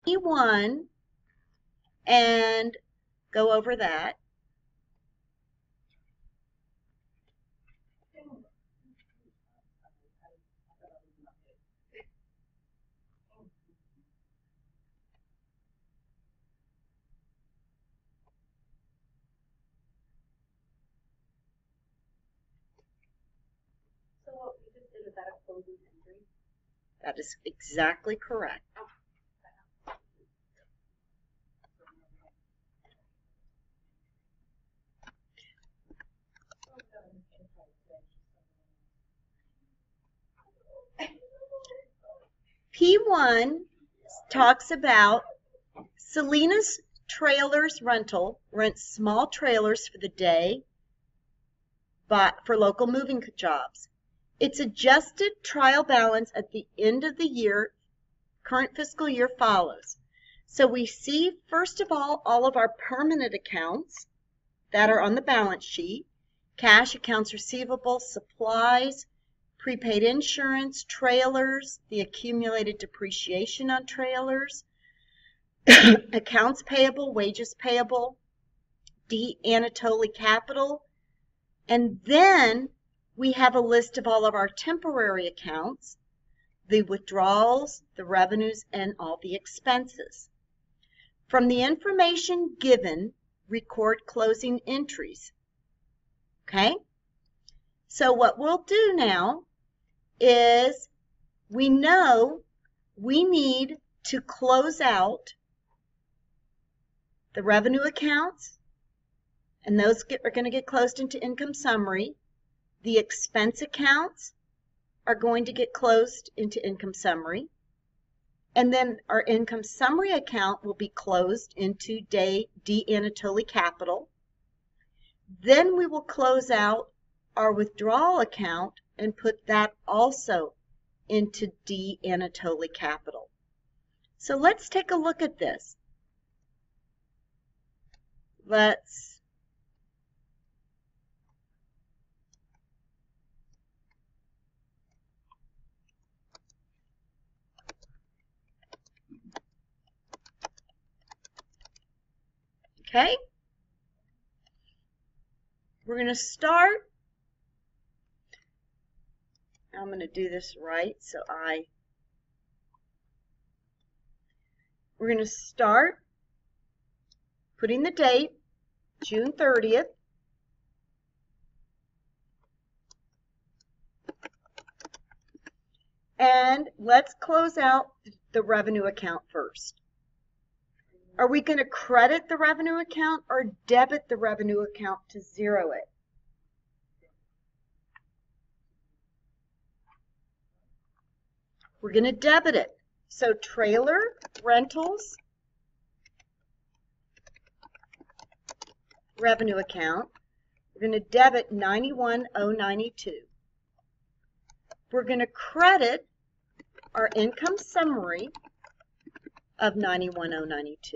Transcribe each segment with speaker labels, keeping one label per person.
Speaker 1: P1 and go over that.
Speaker 2: So what we just did, is that a closing entry?
Speaker 1: That is exactly correct. P1 talks about Selena's Trailers Rental rents small trailers for the day for local moving jobs. Its adjusted trial balance at the end of the year, current fiscal year, follows. So we see, first of all of our permanent accounts that are on the balance sheet: cash, accounts receivable, supplies, prepaid insurance, trailers, the accumulated depreciation on trailers, accounts payable, wages payable, D. Anatoly Capital, and then we have a list of all of our temporary accounts, the withdrawals, the revenues, and all the expenses. From the information given, record closing entries. Okay? So what we'll do now is we know we need to close out the revenue accounts, and those are going to get closed into income summary. The expense accounts are going to get closed into income summary. And then our income summary account will be closed into D. Anatoly Capital. Then we will close out our withdrawal account and put that also into D. Anatoly Capital. So let's take a look at this. Okay? We're going to start. I'm going to do this right, we're going to start putting the date, June 30th. And let's close out the revenue account first. Are we going to credit the revenue account or debit the revenue account to zero it? We're going to debit it. So trailer rentals revenue account, we're going to debit $91,092. We're going to credit our income summary of $91,092.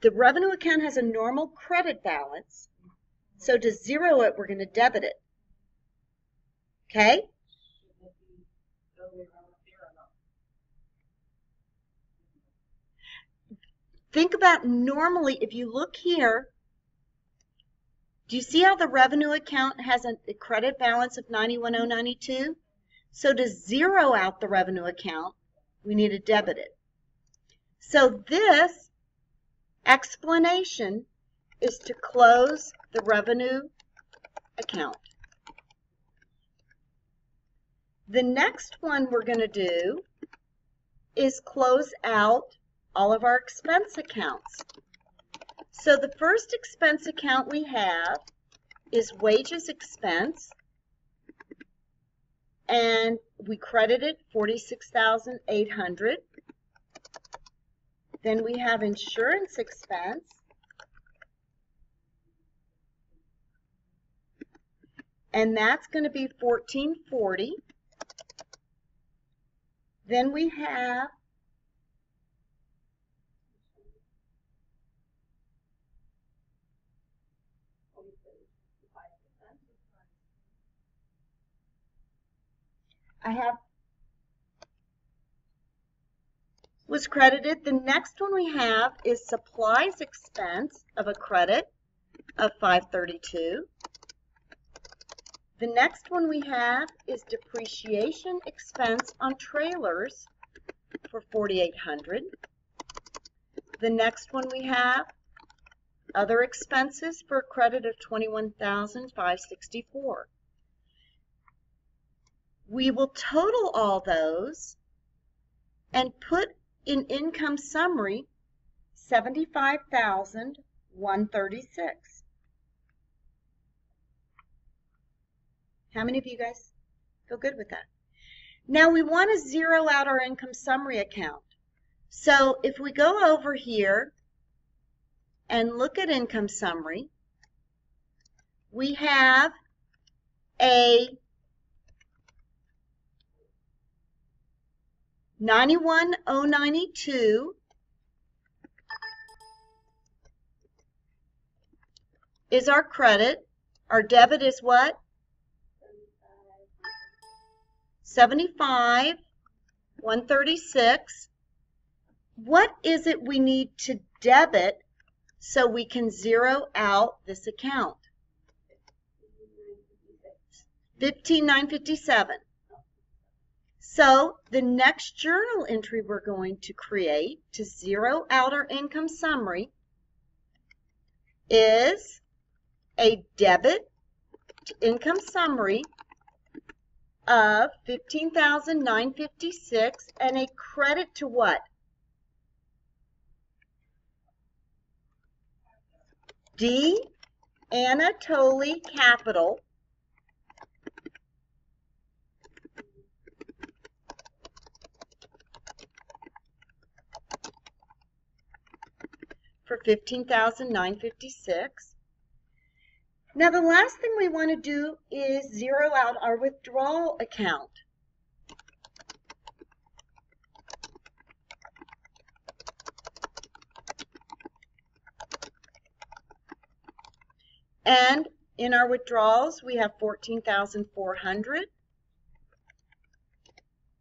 Speaker 1: The revenue account has a normal credit balance, so to zero it, we're going to debit it. Okay? Think about normally, if you look here, do you see how the revenue account has a credit balance of $91,092? So to zero out the revenue account, we need to debit it. So this explanation is to close the revenue account. The next one we're going to do is close out all of our expense accounts. So the first expense account we have is wages expense, and we credited $46,800. Then we have insurance expense, and that's going to be $1,440. Then we have was credited. The next one we have is supplies expense of a credit of $532. The next one we have is depreciation expense on trailers for $4,800. The next one we have other expenses for a credit of $21,564. We will total all those and put in income summary $75,136. How many of you guys feel good with that? Now we want to zero out our income summary account. So if we go over here and look at income summary, we have a 91,092 is our credit. Our debit is what? 75,136. What is it we need to debit so we can zero out this account? 15,957. So the next journal entry we're going to create to zero out our income summary is a debit to income summary of 15,956 and a credit to what? D. Anatoly Capital for 15,956. Now the last thing we want to do is zero out our withdrawal account. And in our withdrawals, we have 14,400.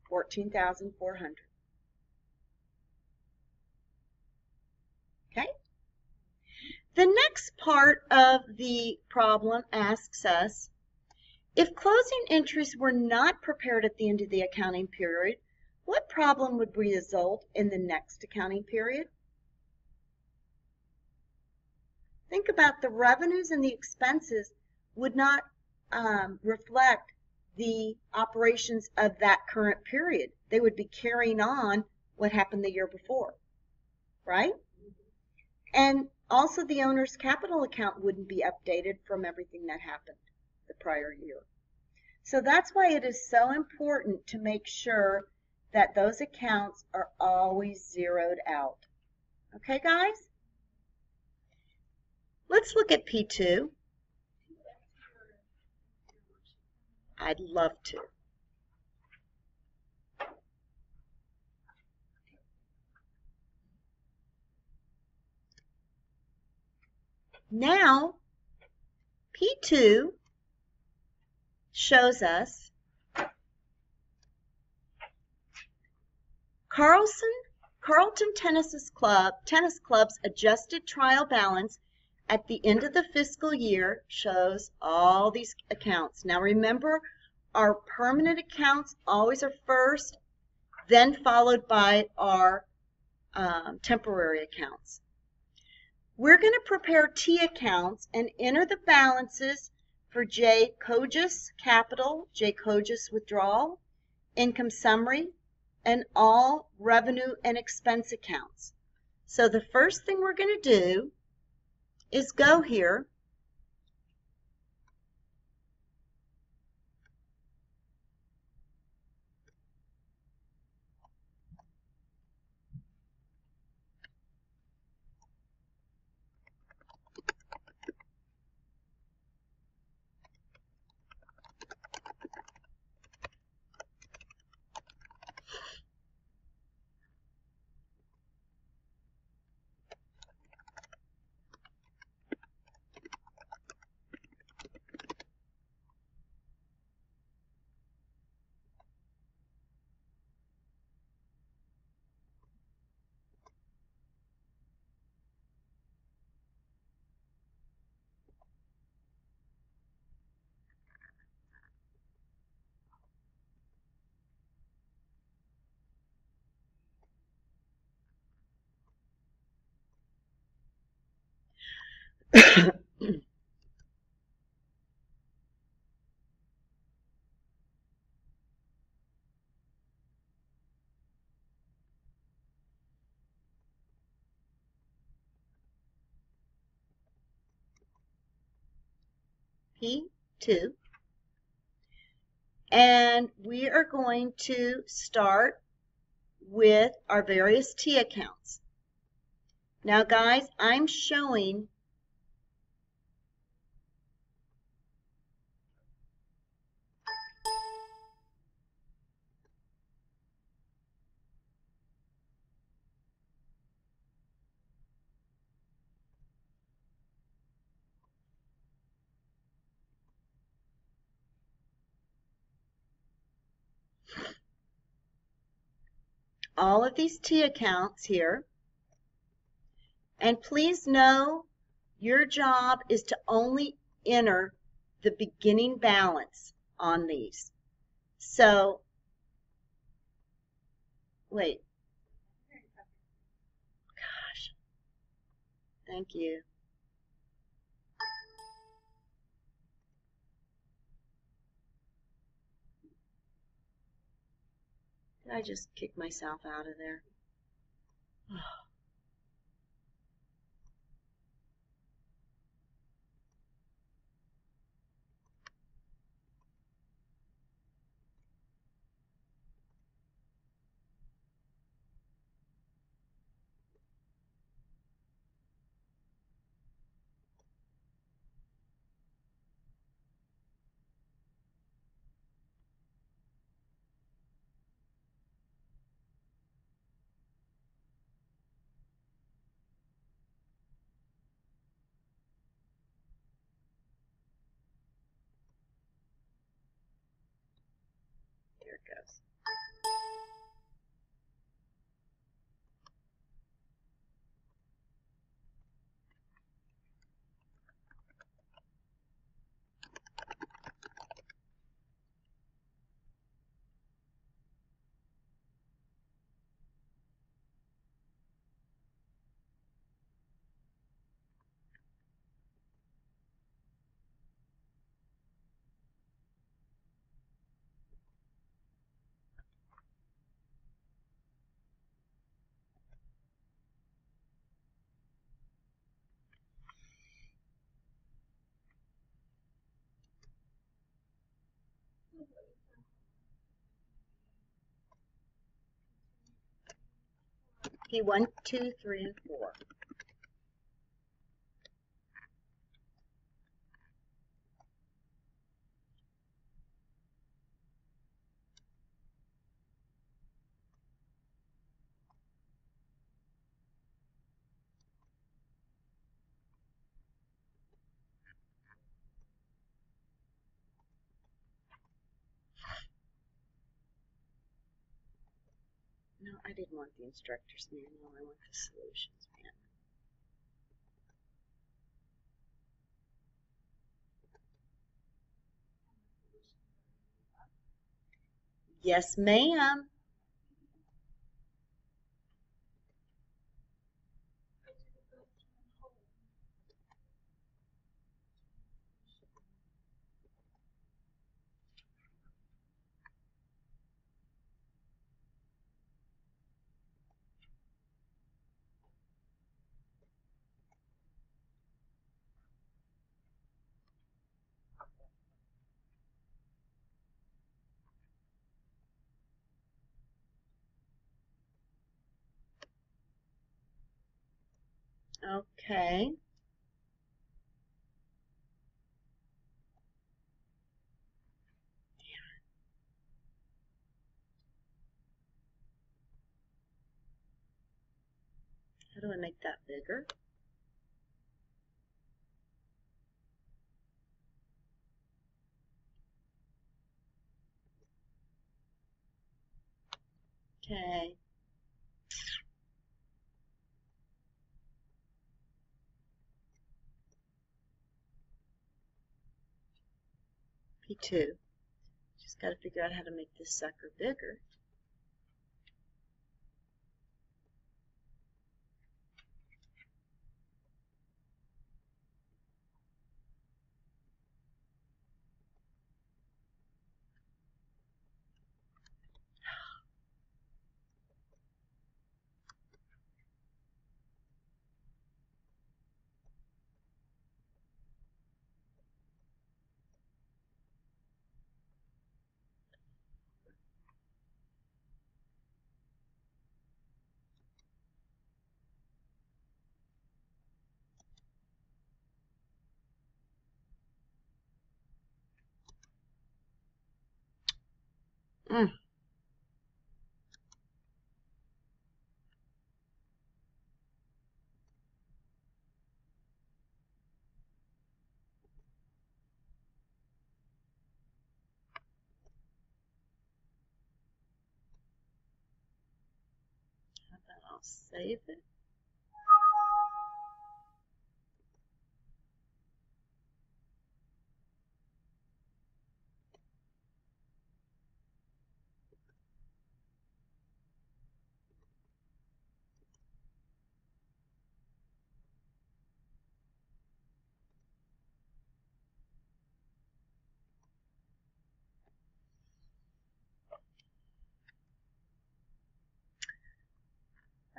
Speaker 1: 14,400. Okay? The next part of the problem asks us, if closing entries were not prepared at the end of the accounting period, what problem would result in the next accounting period? Think about the revenues and the expenses would not reflect the operations of that current period. They would be carrying on what happened the year before, right? And also the owner's capital account wouldn't be updated from everything that happened the prior year. So that's why it is so important to make sure that those accounts are always zeroed out. Okay, guys? Let's look at P2. I'd love to. Now, P2 shows us Carlton Tennis Club's adjusted trial balance at the end of the fiscal year shows all these accounts. Now remember, our permanent accounts always are first, then followed by our temporary accounts. We're going to prepare T accounts and enter the balances for J. Cogis Capital, J. Cogis Withdrawal, Income Summary, and all revenue and expense accounts. So the first thing we're going to do is go here P2. And we are going to start with our various T accounts. Now, guys, I'm showing all of these T accounts here. And please know your job is to only enter the beginning balance on these. So, wait. Gosh. Thank you. Did I just kick myself out of there? Here it goes. P1, 2, 3, and 4. No, I didn't want the instructor's manual. I want the solutions manual. Yes, ma'am. Okay. How do I make that bigger? Okay. P2. Just got to figure out how to make this sucker bigger. I'll save it.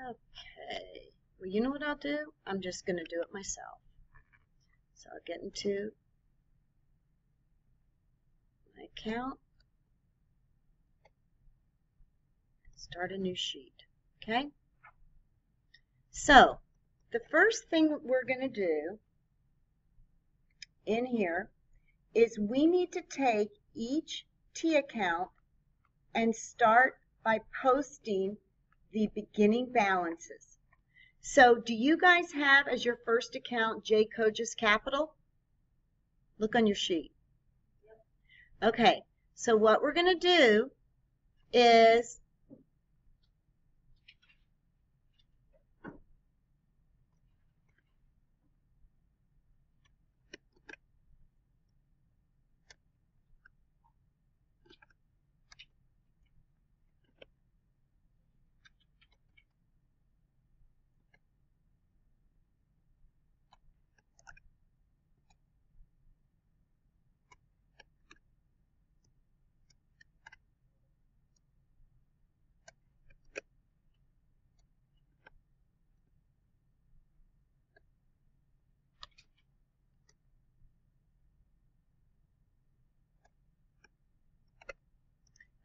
Speaker 1: Okay, well, you know what I'll do? I'm just going to do it myself. So I'll get into my account, start a new sheet, okay? So the first thing we're going to do in here is we need to take each T account and start by posting the beginning balances. So do you guys have as your first account J. Kojas Capital? Look on your sheet. Yep. Okay, so what we're going to do is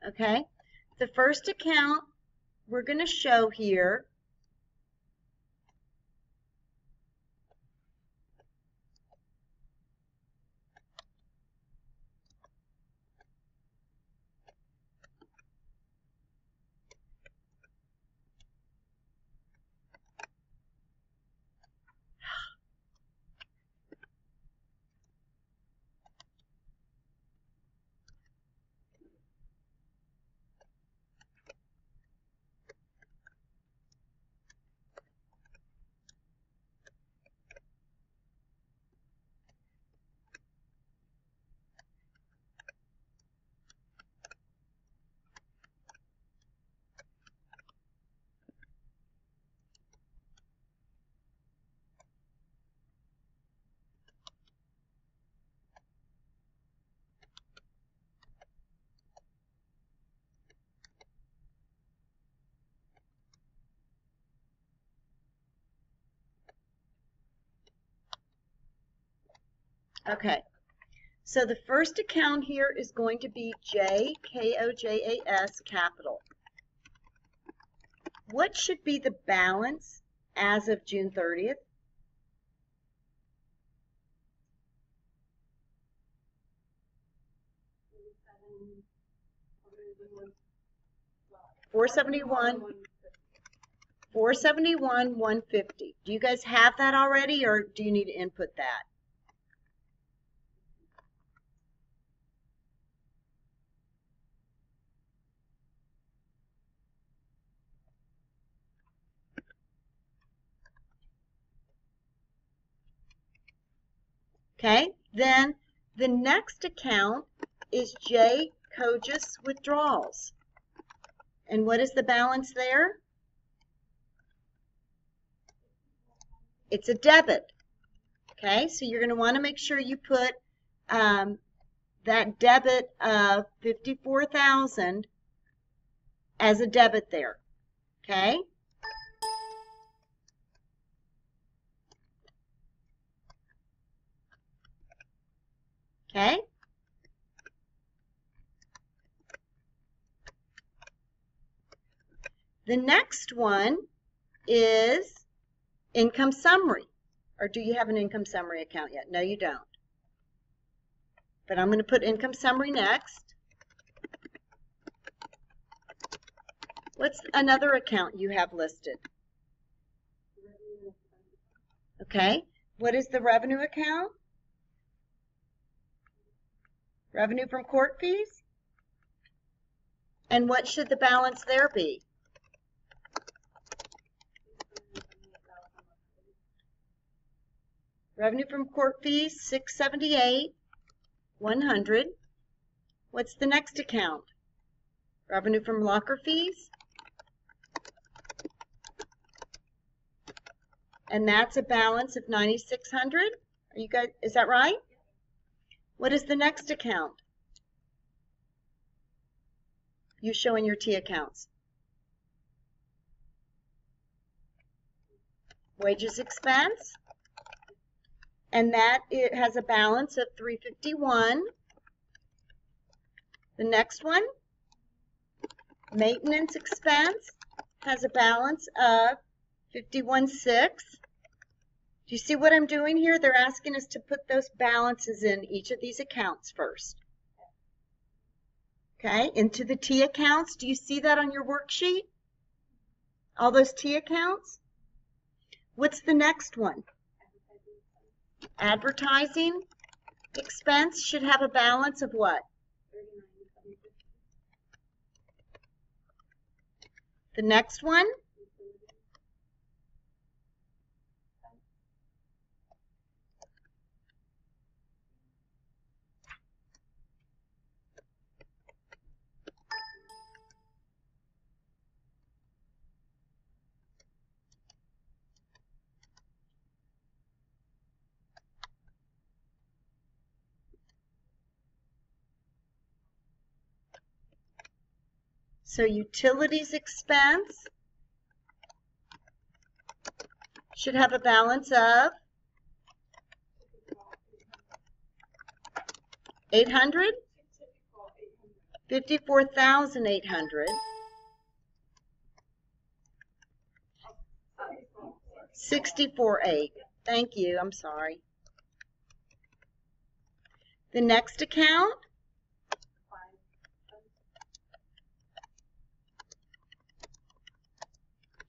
Speaker 1: okay, the first account we're going to show here Okay, so the first account here is going to be JKOJAS Capital. What should be the balance as of June 30th? $471,150. Do you guys have that already, or do you need to input that? Okay, then the next account is J. Kojas Withdrawals. And what is the balance there? It's a debit. Okay, so you're going to want to make sure you put that debit of $54,000 as a debit there. Okay? Okay? The next one is income summary. Or do you have an income summary account yet? No, you don't. But I'm going to put income summary next. What's another account you have listed? Okay. What is the revenue account? Revenue from court fees? And what should the balance there be? Revenue from court fees, $678, $100. What's the next account? Revenue from locker fees. And that's a balance of $9,600. Are you guys, is that right? What is the next account? You show in your T accounts. Wages expense. And that it has a balance of $351. The next one, maintenance expense, has a balance of $51,600. Do you see what I'm doing here? They're asking us to put those balances in each of these accounts first. Okay, into the T accounts. Do you see that on your worksheet? All those T accounts? What's the next one? Advertising expense should have a balance of what? The next one? So utilities expense should have a balance of 800, 54,800, 64,800. Thank you. I'm sorry. The next account,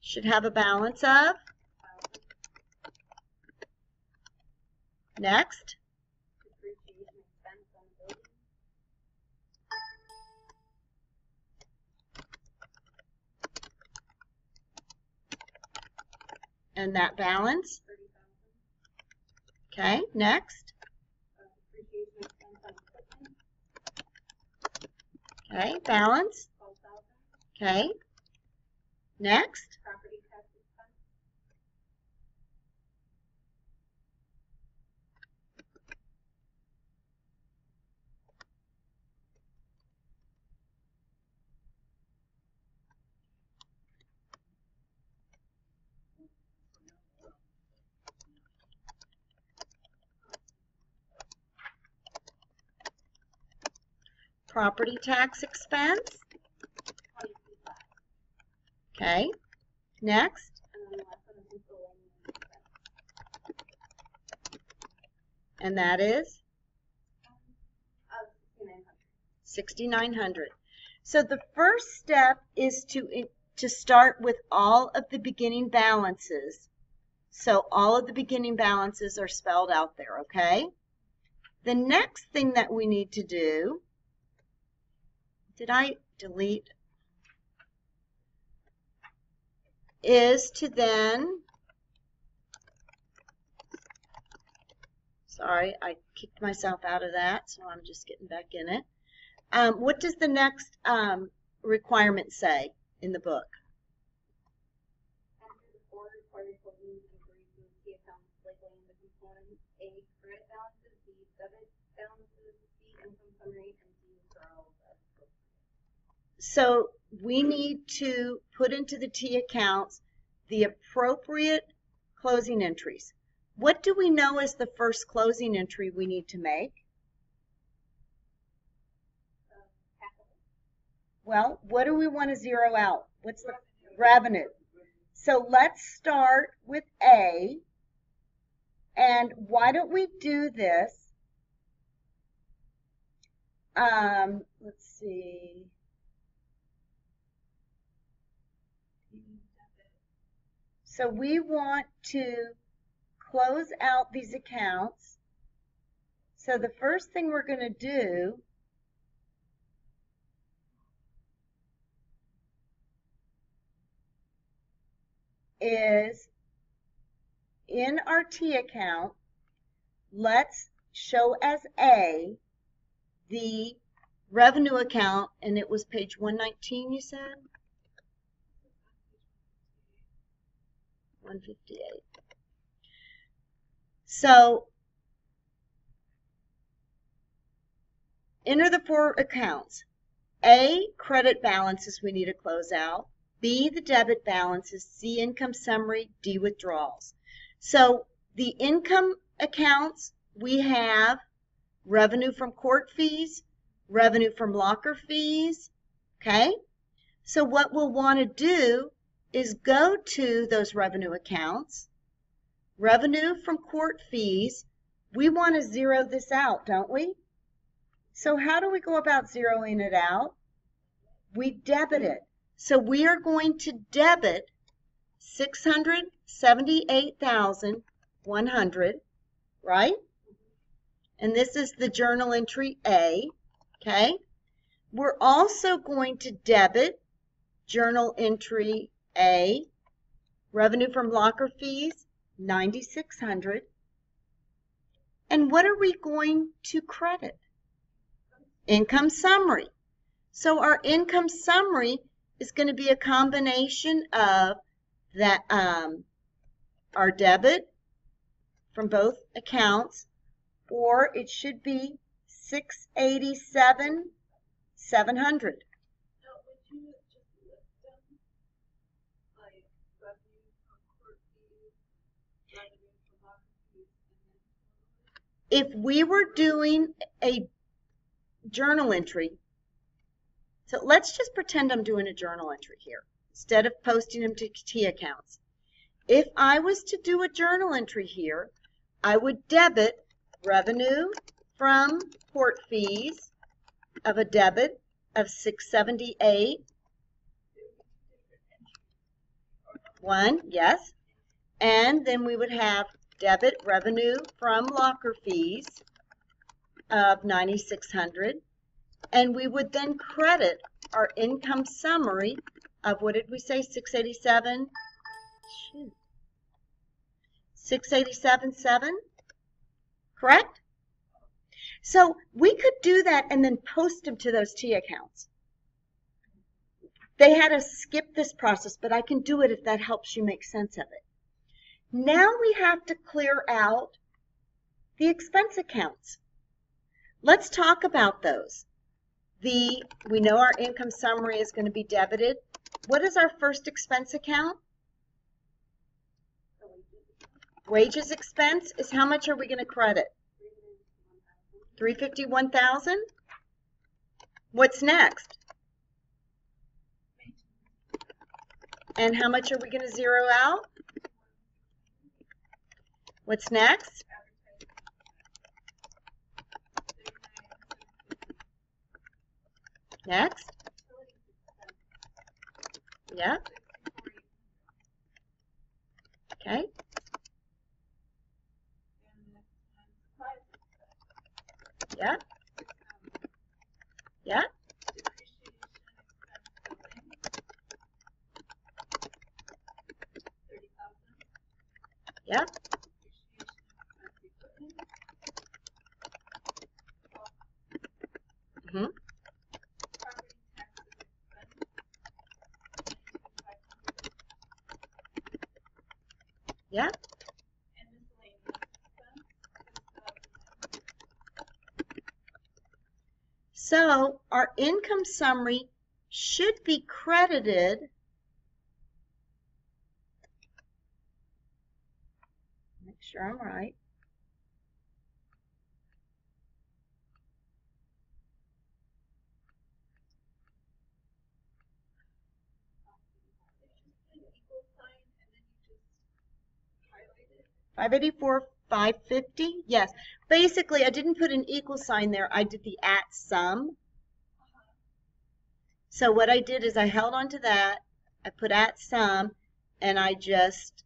Speaker 1: should have a balance of, next, and that balance, okay, next, okay, balance, okay, next, property tax expense, okay, next, and that is 6,900. So the first step is to start with all of the beginning balances. So all of the beginning balances are spelled out there, okay? The next thing that we need to do, did I delete? Is to then, sorry, I kicked myself out of that, so I'm just getting back in it. What does the next requirement say in the book? So we need to put into the T accounts the appropriate closing entries. What do we know is the first closing entry we need to make? Well, what do we want to zero out? What's the revenue? So let's start with A. And why don't we do this? Let's see. So we want to close out these accounts. So the first thing we're going to do is in our T account, let's show as A the revenue account, and it was page 119, you said? 158. So enter the four accounts. A, credit balances we need to close out. B, the debit balances. C, income summary. D, withdrawals. So the income accounts, we have revenue from court fees, revenue from locker fees, okay? So what we'll want to do is go to those revenue accounts. Revenue from court fees, we want to zero this out, don't we? So how do we go about zeroing it out? We debit it. So we are going to debit $678,100, right? And this is the journal entry A, okay? We're also going to debit journal entry A, revenue from locker fees, $9,600. And what are we going to credit? Income summary. So our income summary is going to be a combination of that our debit from both accounts, or it should be $687,700. If we were doing a journal entry, so let's just pretend I'm doing a journal entry here instead of posting them to T accounts. If I was to do a journal entry here, I would debit revenue from court fees of a debit of $678,100, yes, and then we would have debit revenue from locker fees of $9,600, and we would then credit our income summary of, what did we say, 687.7, correct? So we could do that and then post them to those T accounts. They had to skip this process, but I can do it if that helps you make sense of it. Now we have to clear out the expense accounts. Let's talk about those. We know our income summary is going to be debited. What is our first expense account? Wages expense is how much are we going to credit? $351,000. What's next? And how much are we going to zero out? What's next? Next. Yeah. Okay. Yeah. Yeah. Yeah. Mm-hmm. Yeah. So our income summary should be credited. Make sure I'm right. $584,550. Yes. Basically, I didn't put an equal sign there. I did the at sum. So what I did is I held on to that. I put at sum, and I just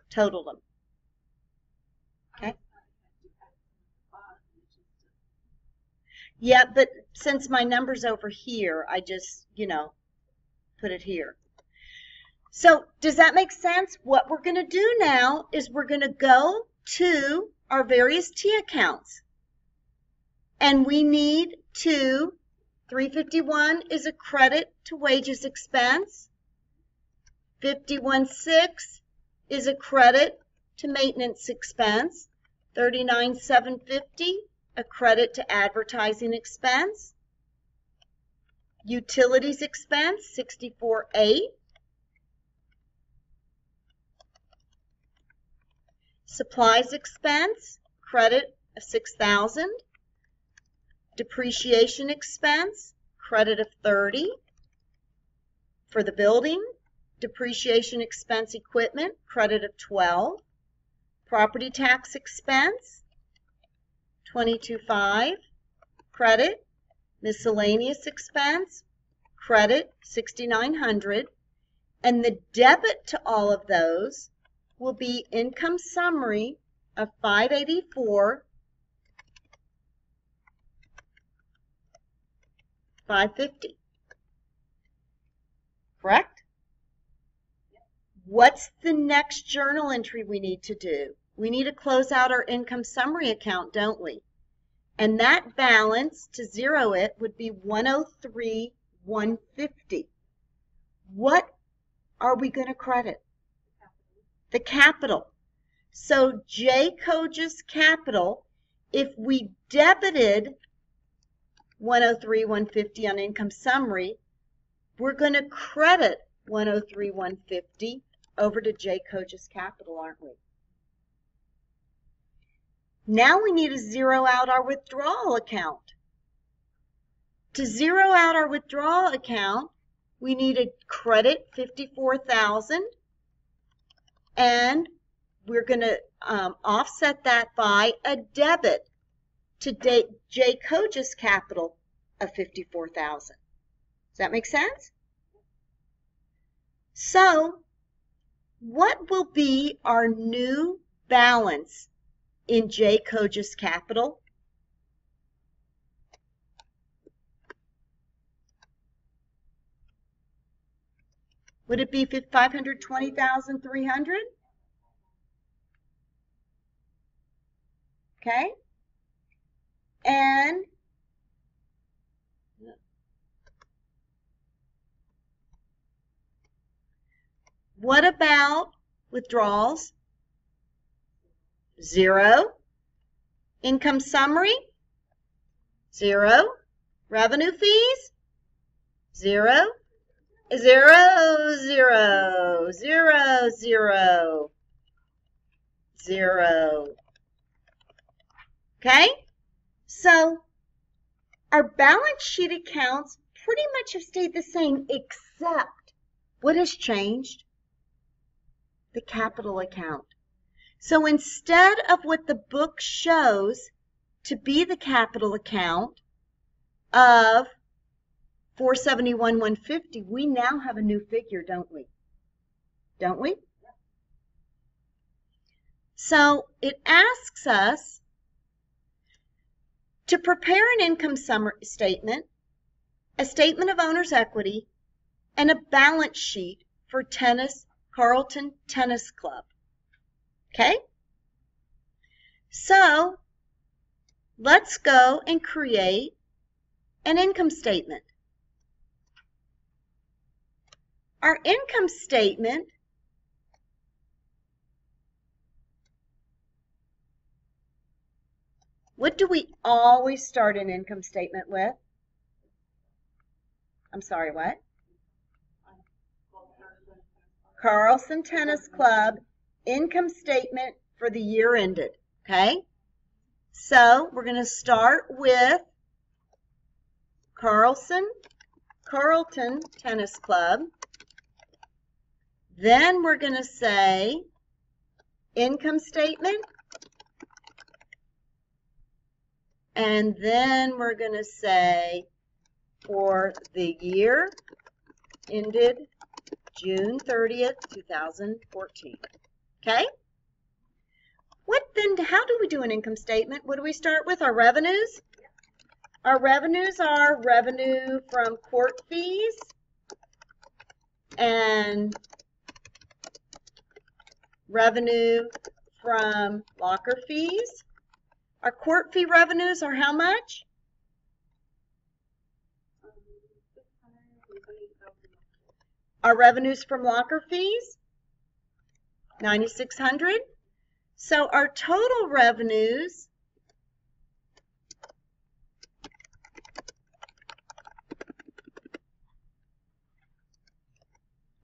Speaker 1: totaled them. Okay. Yeah, but since my number's over here, I just, put it here. So does that make sense? What we're going to do now is we're going to go to our various T accounts. And we need to, 351 is a credit to wages expense. 51.6 is a credit to maintenance expense. 39,750, a credit to advertising expense. Utilities expense, 64.8. Supplies expense, credit of 6,000. Depreciation expense, credit of 30. For the building, depreciation expense equipment, credit of 12. Property tax expense, 22.5, credit. Miscellaneous expense, credit, 6,900. And the debit to all of those will be income summary of 584, 550. Correct? What's the next journal entry we need to do? We need to close out our income summary account, don't we? And that balance, to zero it, would be 103,150. What are we going to credit? The capital. So J. Cogis Capital, if we debited 103,150 on income summary, we're going to credit 103,150 over to J. Cogis Capital, aren't we? Now we need to zero out our withdrawal account. To zero out our withdrawal account, we need to credit 54,000, and we're going to offset that by a debit to J. Cogis Capital of 54,000. Does that make sense? So, what will be our new balance in J. Cogis Capital? Would it be 520,300? Okay. And what about withdrawals? 0. Income summary? 0. Revenue fees? 0. 0, 0, 0, 0, 0. Okay? So our balance sheet accounts pretty much have stayed the same, except what has changed? The capital account. So instead of what the book shows to be the capital account of 471,150, we now have a new figure, don't we? Don't we? So it asks us to prepare an income summary statement, a statement of owner's equity, and a balance sheet for Carlton Tennis Club. Okay? So let's go and create an income statement. Our income statement what do we always start an income statement with? I'm sorry, what? Carlton Tennis Club income statement for the year ended. Okay? So we're going to start with Carlton Tennis Club. Then we're going to say income statement. And then we're going to say for the year ended June 30th, 2014. Okay? How do we do an income statement? What do we start with? Our revenues? Our revenues are revenue from court fees and revenue from locker fees. Our court fee revenues are how much?
Speaker 2: 628,000.
Speaker 1: Our revenues from locker fees? 9,600. So our total revenues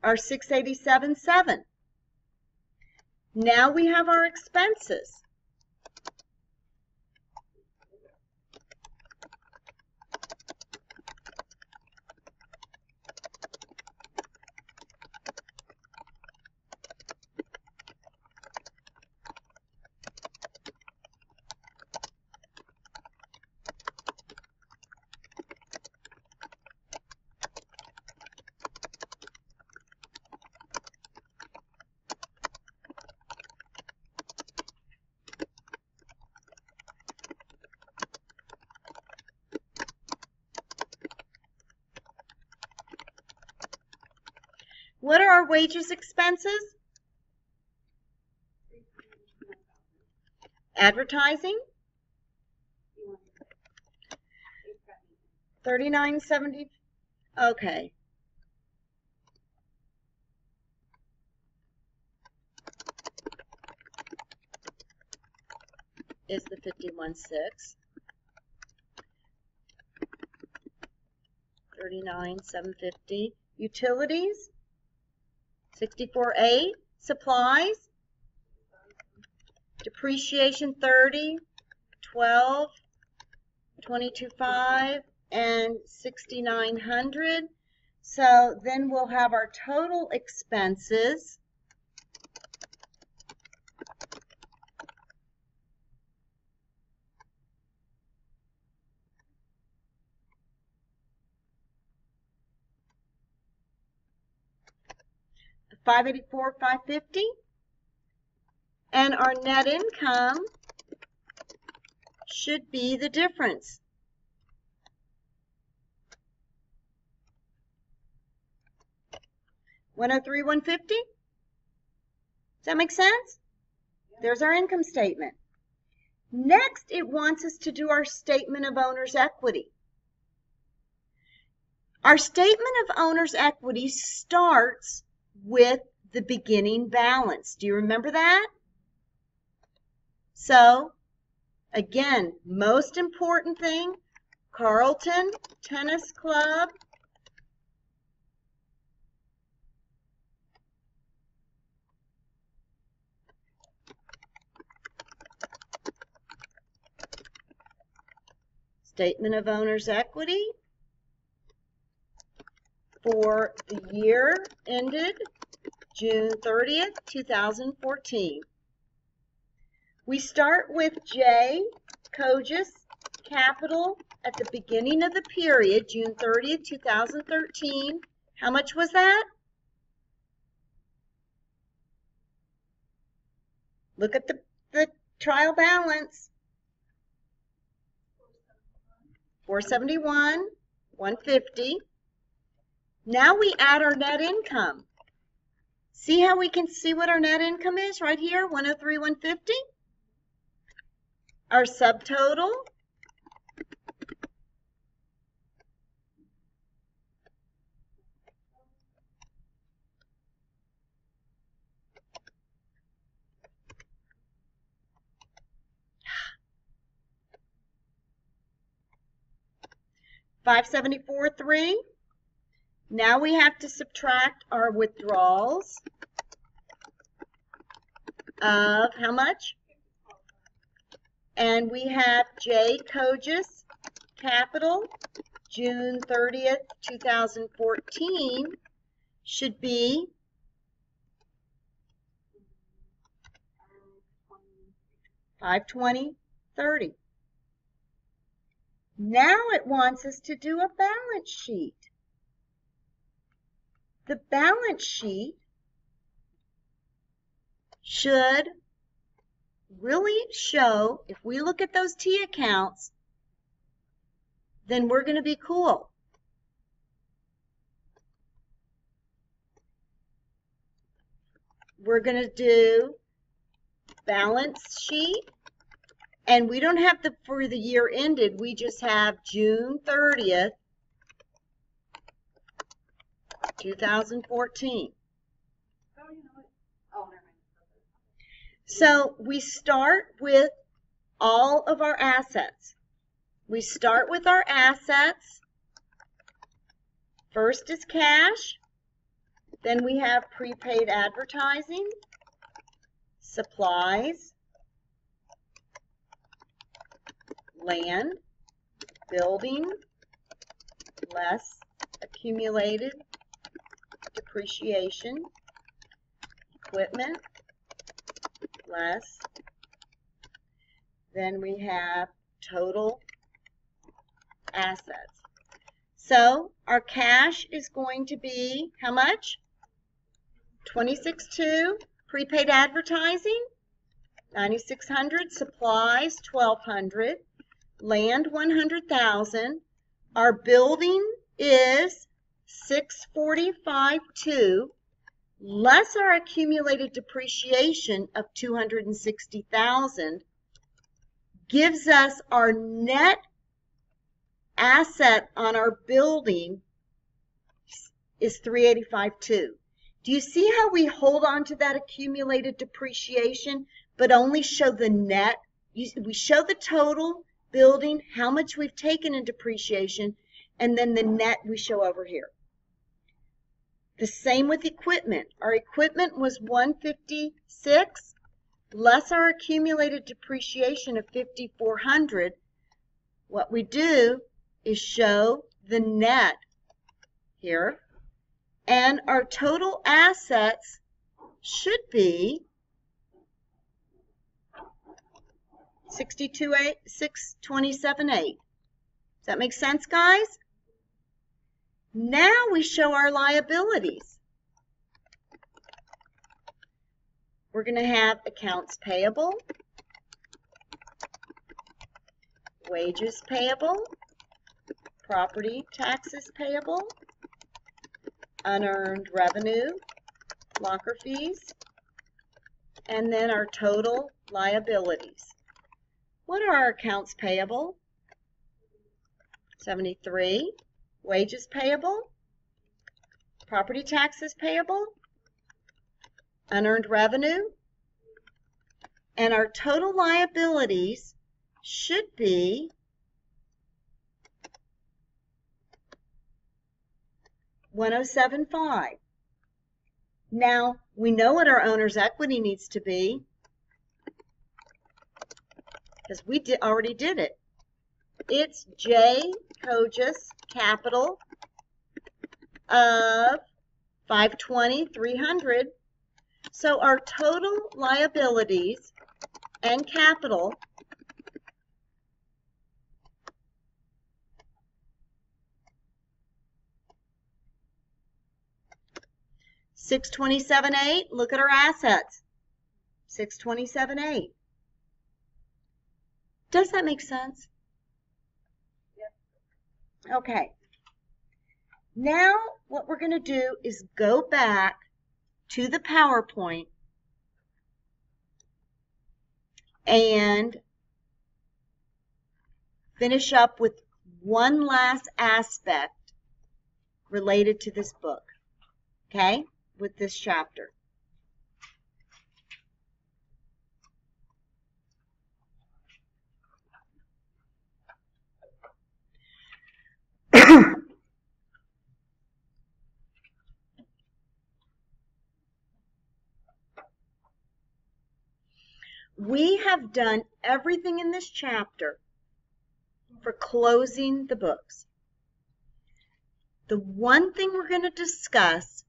Speaker 1: are 687.7. Now we have our expenses. What are our wages expenses? Advertising? 39.70. Okay. Is the 51.6. 39.750. Utilities? 64.8. Supplies? Depreciation 30, 12, 22.5, and 6,900. So then we'll have our total expenses. $584,550. And our net income should be the difference. $103,150. Does that make sense? There's our income statement. Next, it wants us to do our statement of owner's equity. Our statement of owner's equity starts with the beginning balance. Do you remember that? So, again, most important thing, Carlton Tennis Club statement of owner's equity for the year ended June 30th, 2014. We start with J. Kogis Capital at the beginning of the period, June 30th, 2013. How much was that? Look at the trial balance. 471, 150. Now we add our net income. See how we can see what our net income is right here, 103, 150? Our subtotal, $574.3. Now we have to subtract our withdrawals of how much? And we have J. Kogis Capital, June 30th, 2014, should be $520.30. Now it wants us to do a balance sheet. The balance sheet should really show, if we look at those T accounts, then we're going to be cool. We're going to do balance sheet. And we don't have for the year ended, we just have June 30th, 2014.
Speaker 2: Oh, you know what? Oh, never mind.
Speaker 1: So we start with all of our assets. We start with our assets. First is cash. Then we have prepaid advertising, supplies, land, building, less accumulated depreciation, equipment, less. Then we have total assets. So our cash is going to be how much? 26.2. Prepaid advertising, 9,600. Supplies, 1,200. Land, 100,000. Our building is 645.2, less our accumulated depreciation of 260,000, gives us our net asset on our building is 385.2. Do you see how we hold on to that accumulated depreciation but only show the net? We show the total building, how much we've taken in depreciation, and then the net we show over here. The same with equipment. Our equipment was 156, less our accumulated depreciation of 5,400. What we do is show the net here, and our total assets should be 627.8. Does that make sense, guys? Now we show our liabilities. We're going to have accounts payable, wages payable, property taxes payable, unearned revenue, locker fees, and then our total liabilities. What are our accounts payable? 73. Wages payable, property taxes payable, unearned revenue, and our total liabilities should be $107.5. Now, we know what our owner's equity needs to be because we already did it. It's J. Cogis capital of 520,300. So our total liabilities and capital $627.8. Look at our assets. $627.8. Does that make sense? Okay, now what we're going to do is go back to the PowerPoint and finish up with one last aspect related to this book, okay, with this chapter. We have done everything in this chapter for closing the books. The one thing we're going to discuss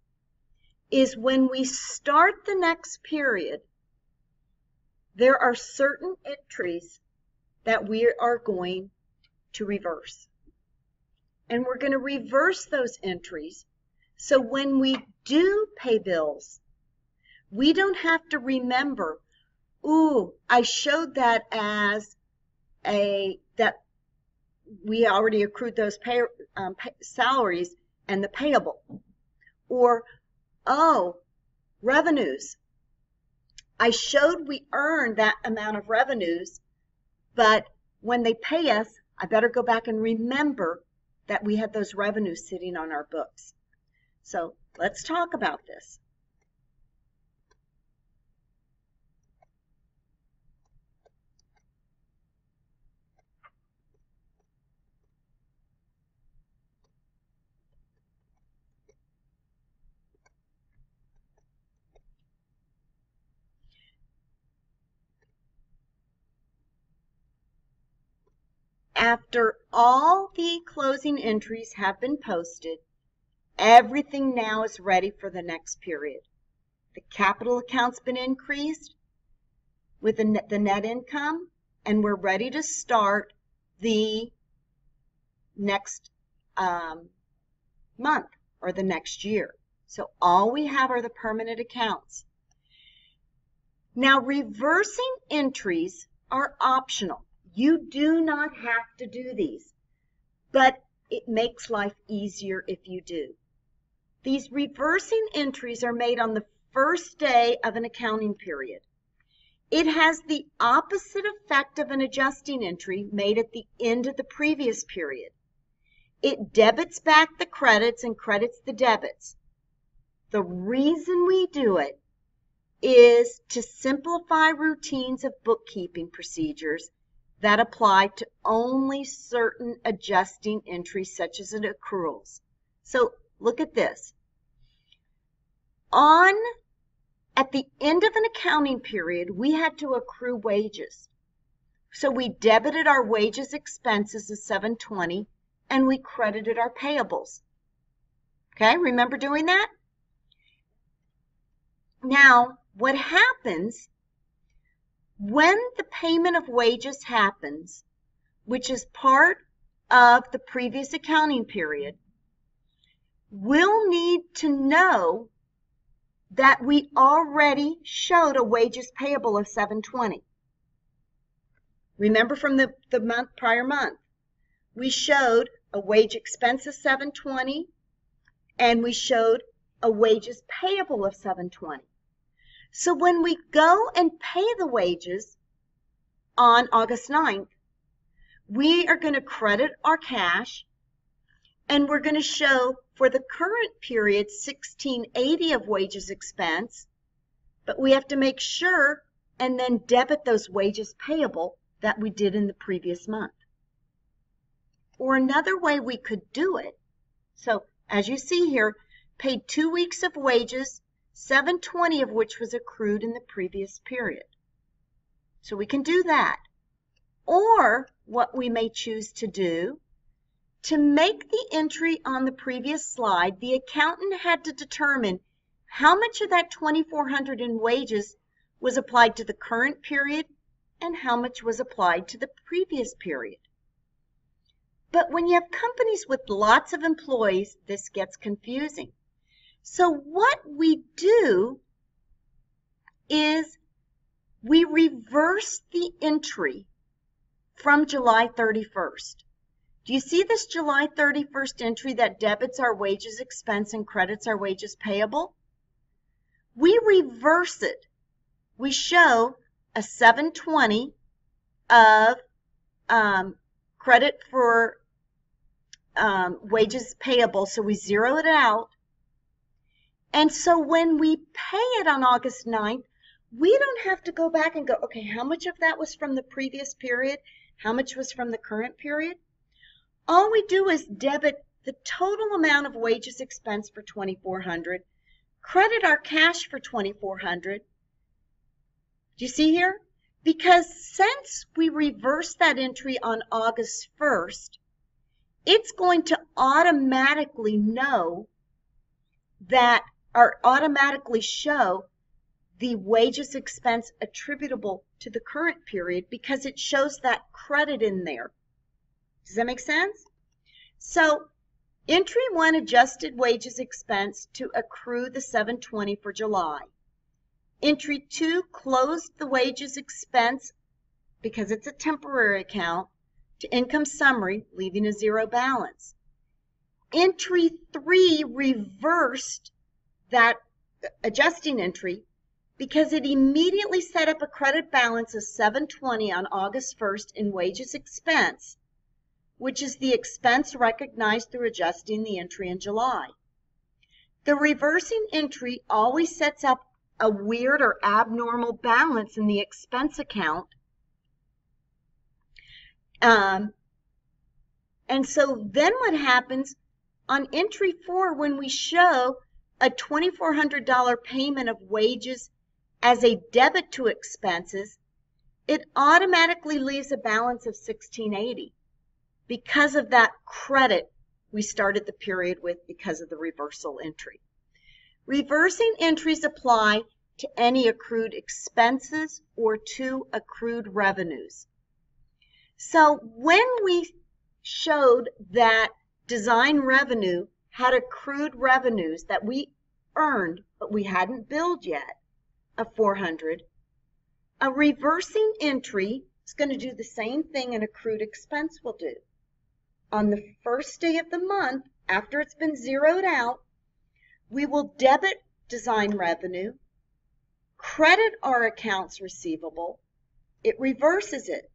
Speaker 1: is when we start the next period, there are certain entries that we are going to reverse. And we're going to reverse those entries so when we do pay bills, we don't have to remember, ooh, I showed that as that we already accrued those salaries and the payable. Or, oh, revenues. I showed we earned that amount of revenues, but when they pay us, I better go back and remember that we had those revenues sitting on our books. So let's talk about this. After all the closing entries have been posted, everything now is ready for the next period. The capital account's been increased with the net income, and we're ready to start the next month or the next year. So all we have are the permanent accounts. Now, reversing entries are optional. You do not have to do these, but it makes life easier if you do. These reversing entries are made on the first day of an accounting period. It has the opposite effect of an adjusting entry made at the end of the previous period. It debits back the credits and credits the debits. The reason we do it is to simplify routines of bookkeeping procedures that apply to only certain adjusting entries such as accruals. So look at this. At the end of an accounting period, we had to accrue wages. So we debited our wages expenses of $720 and we credited our payables. Okay, remember doing that? Now, what happens when the payment of wages happens, which is part of the previous accounting period, we'll need to know that we already showed a wages payable of $720. Remember from the prior month, we showed a wage expense of $720 and we showed a wages payable of $720. So when we go and pay the wages on August 9th, we are going to credit our cash and we're going to show for the current period $1,680 of wages expense, but we have to make sure and then debit those wages payable that we did in the previous month. Or another way we could do it, so as you see here, paid 2 weeks of wages, $720 of which was accrued in the previous period. So we can do that. Or what we may choose to do, to make the entry on the previous slide, the accountant had to determine how much of that $2,400 in wages was applied to the current period and how much was applied to the previous period. But when you have companies with lots of employees, this gets confusing. So what we do is we reverse the entry from July 31st. Do you see this July 31st entry that debits our wages expense and credits our wages payable? We reverse it. We show a $720 of credit for wages payable, so we zero it out. And so when we pay it on August 9th, we don't have to go back and go, okay, how much of that was from the previous period? How much was from the current period? All we do is debit the total amount of wages expense for $2,400, credit our cash for $2,400. Do you see here? Because since we reversed that entry on August 1st, it's going to automatically know that, or automatically show the wages expense attributable to the current period because it shows that credit in there. Does that make sense? So entry 1 adjusted wages expense to accrue the $720 for July. Entry 2 closed the wages expense because it's a temporary account to income summary, leaving a zero balance. Entry 3 reversed that adjusting entry because it immediately set up a credit balance of $720 on August 1st in wages expense, which is the expense recognized through adjusting the entry in July. The reversing entry always sets up a weird or abnormal balance in the expense account. And so then what happens on entry 4, when we show a $2,400 payment of wages as a debit to expenses, it automatically leaves a balance of $1,680 because of that credit we started the period with because of the reversal entry. Reversing entries apply to any accrued expenses or to accrued revenues. So when we showed that design revenue had accrued revenues that we earned but we hadn't billed yet of $400, a reversing entry is going to do the same thing an accrued expense will do. On the first day of the month, after it's been zeroed out, we will debit design revenue, credit our accounts receivable, it reverses it.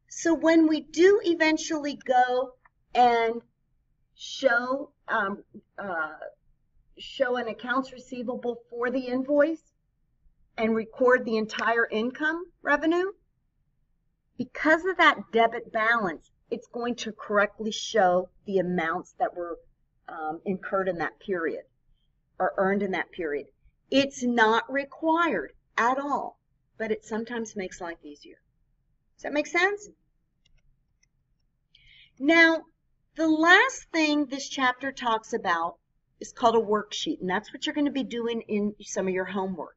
Speaker 1: So when we do eventually go and show an accounts receivable for the invoice and record the entire income revenue, because of that debit balance, it's going to correctly show the amounts that were incurred in that period or earned in that period. It's not required at all, but it sometimes makes life easier. Does that make sense? Now, the last thing this chapter talks about is called a worksheet, and that's what you're going to be doing in some of your homework.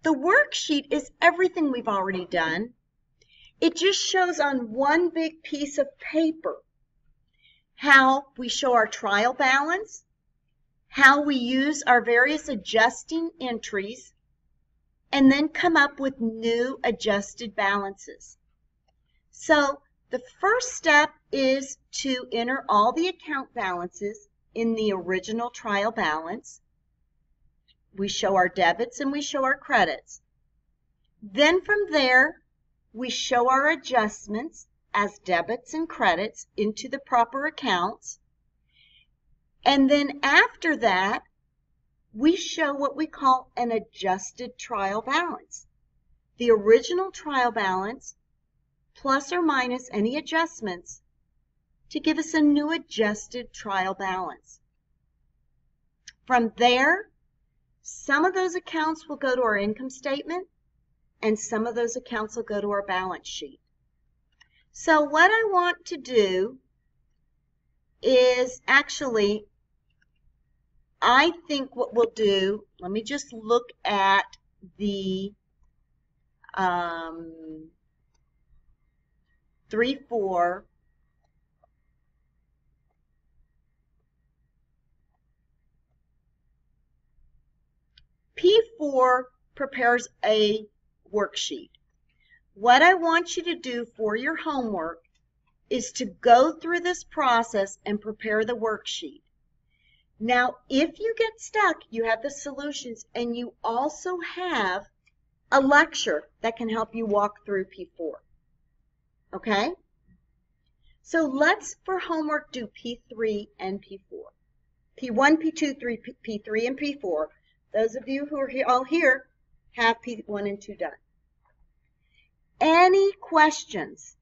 Speaker 1: The worksheet is everything we've already done. It just shows on one big piece of paper how we show our trial balance, how we use our various adjusting entries, and then come up with new adjusted balances. So the first step is to enter all the account balances in the original trial balance. We show our debits and we show our credits. Then from there, we show our adjustments as debits and credits into the proper accounts. And then after that, we show what we call an adjusted trial balance. The original trial balance plus or minus any adjustments to give us a new adjusted trial balance. From there, some of those accounts will go to our income statement and some of those accounts will go to our balance sheet. So what I want to do is actually, I think what we'll do, let me just look at the 3-4. P4 prepares a worksheet. What I want you to do for your homework is to go through this process and prepare the worksheet. Now, if you get stuck, you have the solutions, and you also have a lecture that can help you walk through P4. Okay? So let's, for homework, do P3 and P4. P1, P2, P3, and P4. Those of you who are all here have P1 and 2 done. Any questions?